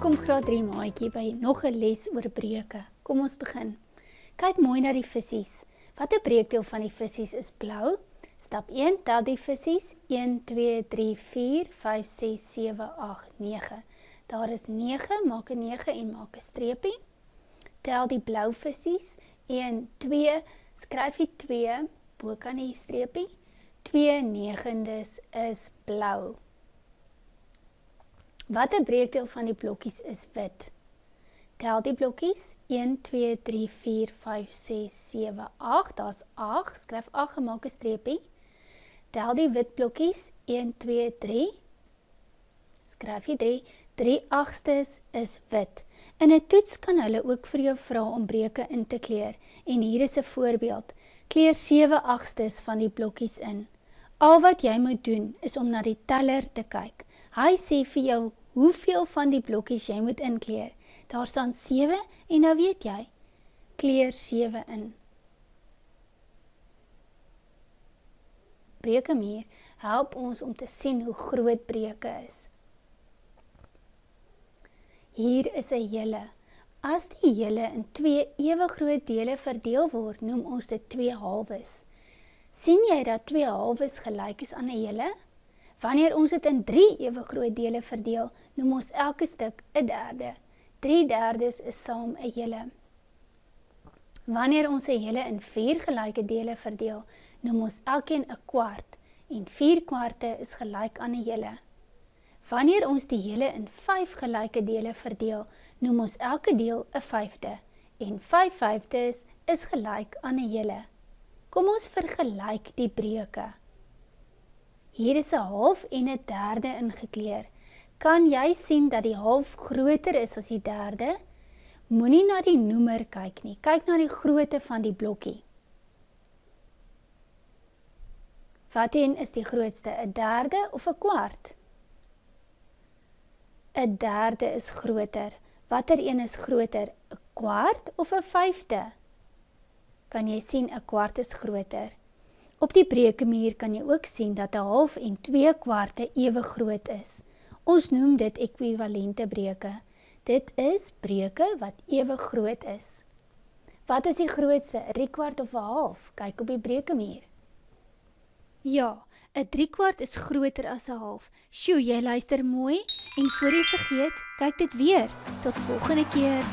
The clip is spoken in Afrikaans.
Welkom graad 3 maatjie by nog 'n les oor breuke. Kom ons begin. Kyk mooi na die visse. Watter breekdeel van die visse is blou? Stap 1, tel die visse. 1, 2, 3, 4, 5, 6, 7, 8, 9. Daar is 9, maak 'n 9 en maak 'n streepie. Tel die blou visse. 1, 2, skryf die 2 bo kan die streepie. 2 negendes is blou. Watter breekdeel van die blokkies is wit? Tel die blokkies. 1, 2, 3, 4, 5, 6, 7, 8. Daar's 8. Skryf 8 en maak 'n streepie. Tel die wit blokkies. 1, 2, 3. Skryf die 3. 3/8 is wit. In 'n toets kan hulle ook vir jou vra om breuke in te kleur. En hier is 'n voorbeeld. Kleur 7/8 van die blokkies in. Al wat jy moet doen is om na die teller te kyk. Hy sê vir jou hoeveel van die blokkies jy moet inkleur. Daar staan 7 en nou weet jy, kleur 7 in. Breukemuur help ons om te sien hoe groot breuke is. Hier is 'n hele. As die hele in 2 ewe groot dele verdeel word, noem ons dit 2 halwes. Sien jy dat 2 halwes gelyk is aan 'n hele? Wanneer ons dit in 3 ewe groot dele verdeel, noem ons elke stuk 'n derde. 3/3 is saam 'n hele. Wanneer ons 'n hele in 4 gelyke dele verdeel, noem ons elkeen 'n kwart en 4/4 is gelyk aan 'n hele. Wanneer ons die hele in 5 gelyke dele verdeel, noem ons elke deel 'n vyfde en 5/5 is gelyk aan 'n hele. Kom ons vergelyk die breuke. Hier is 'n half en 'n derde ingekleur. Kan jy sien dat die half groter is as die derde? Moenie na die noemer kyk nie. Kyk na die grootte van die blokkie. Wat een is die grootste? 'n derde of 'n kwart? 'n derde is groter. Watter een is groter? 'n kwart of 'n vyfde? Kan jy sien 'n kwart is groter. Op die breukemuur kan jy ook sien dat 'n half en 2/4 ewe groot is. Ons noem dit ekwivalente breuke. Dit is breuke wat ewe groot is. Wat is die grootste? 'n 3/4 of 'n half? Kyk op die breukemuur. Ja, 'n 3/4 is groter as 'n half. Sjoe, jy luister mooi en voor jy vergeet, kyk dit weer. Tot volgende keer.